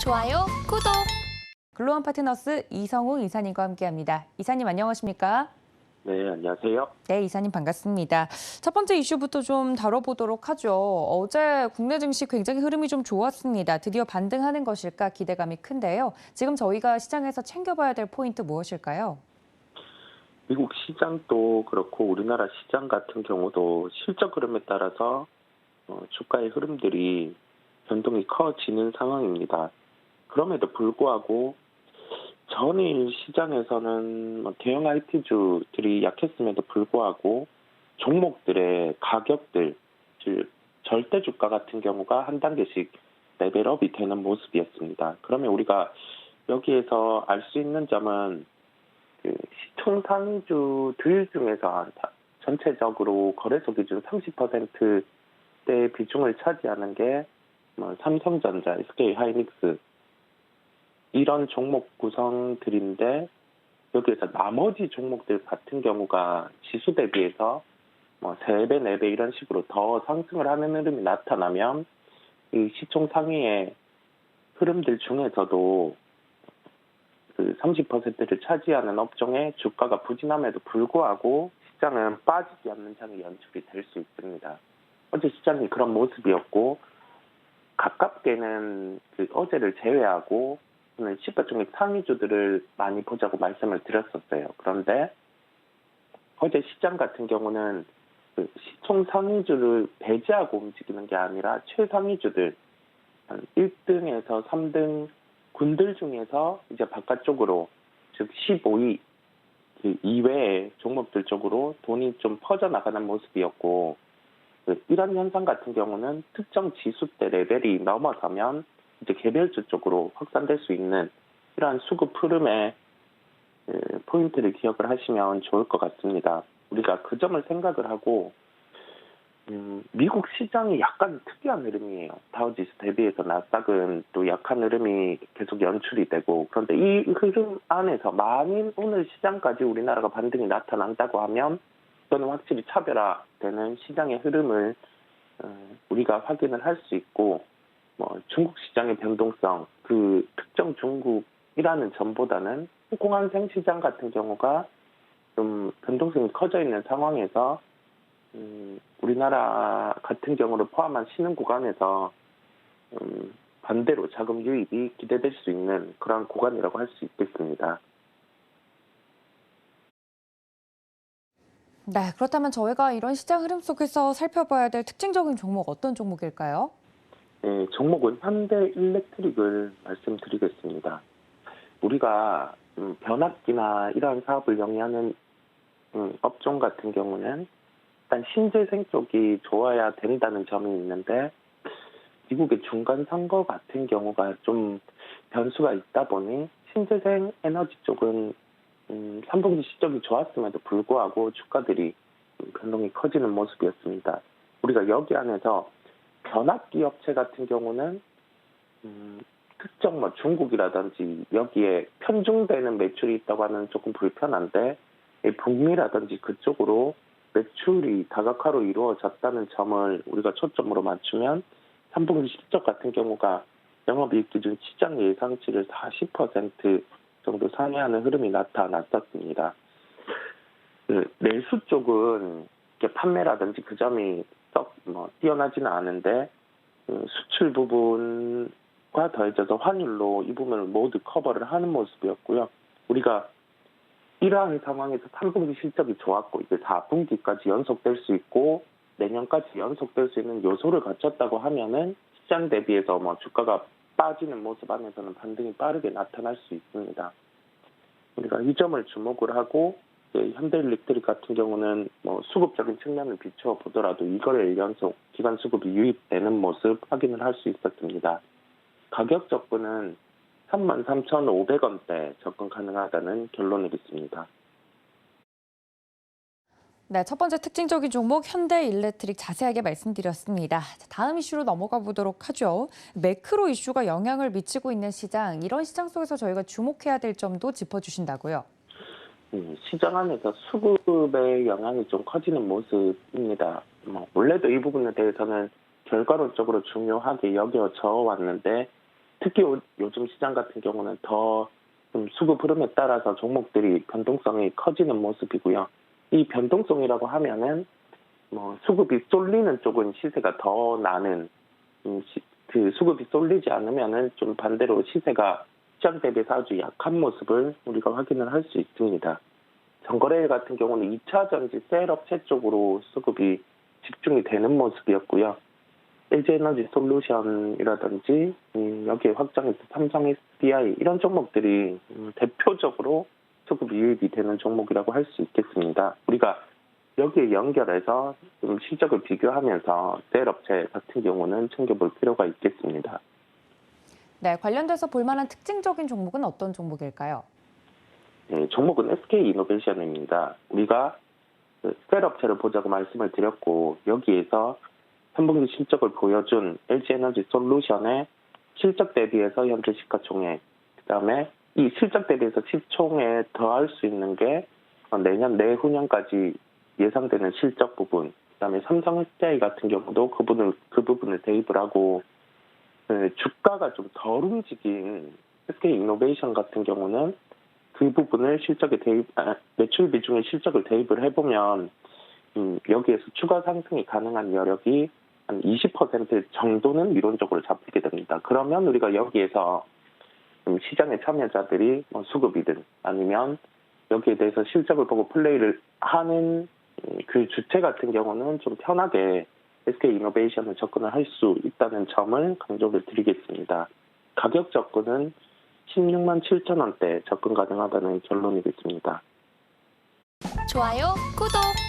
좋아요, 구독. 글로원 파트너스 이성우 이사님과 함께합니다. 이사님 안녕하십니까? 네, 안녕하세요. 네, 이사님 반갑습니다. 첫 번째 이슈부터 좀 다뤄보도록 하죠. 어제 국내 증시 굉장히 흐름이 좀 좋았습니다. 드디어 반등하는 것일까 기대감이 큰데요. 지금 저희가 시장에서 챙겨봐야 될 포인트 무엇일까요? 미국 시장도 그렇고 우리나라 시장 같은 경우도 실적 흐름에 따라서 주가의 흐름들이 변동이 커지는 상황입니다. 그럼에도 불구하고 전일 시장에서는 대형 IT주들이 약했음에도 불구하고 종목들의 가격들, 즉 절대 주가 같은 경우가 한 단계씩 레벨업이 되는 모습이었습니다. 그러면 우리가 여기에서 알 수 있는 점은 그 시총 상위주들 중에서 전체적으로 거래소 기준 30%대 비중을 차지하는 게 삼성전자, SK하이닉스 이런 종목 구성들인데, 여기에서 나머지 종목들 같은 경우가 지수 대비해서 3배, 4배 이런 식으로 더 상승을 하는 흐름이 나타나면 이 시총 상위의 흐름들 중에서도 그 30%를 차지하는 업종의 주가가 부진함에도 불구하고 시장은 빠지지 않는 장이 연출이 될 수 있습니다. 어제 시장이 그런 모습이었고, 가깝게는 그 어제를 제외하고 오늘 시가총액 상위주들을 많이 보자고 말씀을 드렸었어요. 그런데 어제 시장 같은 경우는 그 시총 상위주를 배제하고 움직이는 게 아니라 최상위주들 1등에서 3등 군들 중에서 이제 바깥쪽으로, 즉 15위 그 이외의 종목들 쪽으로 돈이 좀 퍼져나가는 모습이었고, 이런 현상 같은 경우는 특정 지수대 레벨이 넘어서면 이제 개별주 쪽으로 확산될 수 있는 이러한 수급 흐름의 포인트를 기억을 하시면 좋을 것 같습니다. 우리가 그 점을 생각을 하고, 미국 시장이 약간 특이한 흐름이에요. 다우지수 대비해서 나스닥은 또 약한 흐름이 계속 연출이 되고, 그런데 이 흐름 안에서 만일 오늘 시장까지 우리나라가 반등이 나타난다고 하면 이거는 확실히 차별화되는 시장의 흐름을 우리가 확인을 할 수 있고, 중국 시장의 변동성, 그 특정 중국이라는 점보다는 홍콩한생 시장 같은 경우가 좀 변동성이 커져 있는 상황에서 우리나라 같은 경우를 포함한 신흥 구간에서 반대로 자금 유입이 기대될 수 있는 그런 구간이라고 할 수 있겠습니다. 네, 그렇다면 저희가 이런 시장 흐름 속에서 살펴봐야 될 특징적인 종목 어떤 종목일까요? 네, 종목은 현대일렉트릭을 말씀드리겠습니다. 우리가 변압기나 이러한 사업을 영위하는 업종 같은 경우는 일단 신재생 쪽이 좋아야 된다는 점이 있는데, 미국의 중간 선거 같은 경우가 좀 변수가 있다 보니 신재생 에너지 쪽은 3분기 실적이 좋았음에도 불구하고 주가들이 변동이 커지는 모습이었습니다. 우리가 여기 안에서 변압기 업체 같은 경우는 특정 중국이라든지 여기에 편중되는 매출이 있다고 하면 조금 불편한데, 북미라든지 그쪽으로 매출이 다각화로 이루어졌다는 점을 우리가 초점으로 맞추면 3분기 실적 같은 경우가 영업이익 기준 시장 예상치를 40% 정도 상회하는 흐름이 나타났었습니다. 내수 쪽은 판매라든지 그 점이 썩 뛰어나지는 않은데, 수출 부분과 더해져서 환율로 이 부분을 모두 커버를 하는 모습이었고요. 우리가 이러한 상황에서 3분기 실적이 좋았고 이제 4분기까지 연속될 수 있고 내년까지 연속될 수 있는 요소를 갖췄다고 하면은 시장 대비해서 주가가 빠지는 모습 안에서는 반등이 빠르게 나타날 수 있습니다. 우리가 이 점을 주목을 하고, 현대일렉트릭 같은 경우는 수급적인 측면을 비추어 보더라도 2거래일 연속 기관 수급이 유입되는 모습 확인을 할 수 있었습니다. 가격 접근은 33,500원대 접근 가능하다는 결론을 있습니다. 네, 첫 번째 특징적인 종목 현대일렉트릭 자세하게 말씀드렸습니다. 다음 이슈로 넘어가 보도록 하죠. 매크로 이슈가 영향을 미치고 있는 시장, 이런 시장 속에서 저희가 주목해야 될 점도 짚어주신다고요? 시장 안에서 수급의 영향이 좀 커지는 모습입니다. 원래도 이 부분에 대해서는 결과론적으로 중요하게 여겨져 왔는데, 특히 요즘 시장 같은 경우는 더 좀 수급 흐름에 따라서 종목들이 변동성이 커지는 모습이고요. 이 변동성이라고 하면은 뭐 수급이 쏠리는 쪽은 시세가 더 나는 그 수급이 쏠리지 않으면은 좀 반대로 시세가 시장 대비해서 아주 약한 모습을 우리가 확인을 할 수 있습니다. 전거래일 같은 경우는 2차 전지 셀업체 쪽으로 수급이 집중이 되는 모습이었고요. LG에너지 솔루션이라든지 여기에 확장해서 삼성 SDI 이런 종목들이 대표적으로 수급 유입이 되는 종목이라고 할 수 있겠습니다. 우리가 여기에 연결해서 좀 실적을 비교하면서 셀업체 같은 경우는 챙겨볼 필요가 있겠습니다. 네, 관련돼서 볼만한 특징적인 종목은 어떤 종목일까요? 네, 종목은 SK이노베이션입니다. 우리가 셀업체를 보자고 말씀을 드렸고 여기에서 3분기 실적을 보여준 LG에너지 솔루션의 실적 대비해서 현재 시가총액, 그다음에 이 실적 대비해서 시총에 더할 수 있는 게 내년 내후년까지 예상되는 실적 부분, 그다음에 삼성 SDI 같은 경우도 그 부분을 대입을 하고 주가가 좀 덜 움직인 SK이노베이션 같은 경우는 그 부분을 매출 비중의 실적을 대입을 해보면 여기에서 추가 상승이 가능한 여력이 한 20% 정도는 이론적으로 잡히게 됩니다. 그러면 우리가 여기에서 시장의 참여자들이 수급이든 아니면 여기에 대해서 실적을 보고 플레이를 하는 그 주체 같은 경우는 좀 편하게 SK이노베이션을 접근을 할 수 있다는 점을 강조를 드리겠습니다. 가격 접근은 16만 7천 원대 접근 가능하다는 결론이겠습니다. 좋아요, 구독!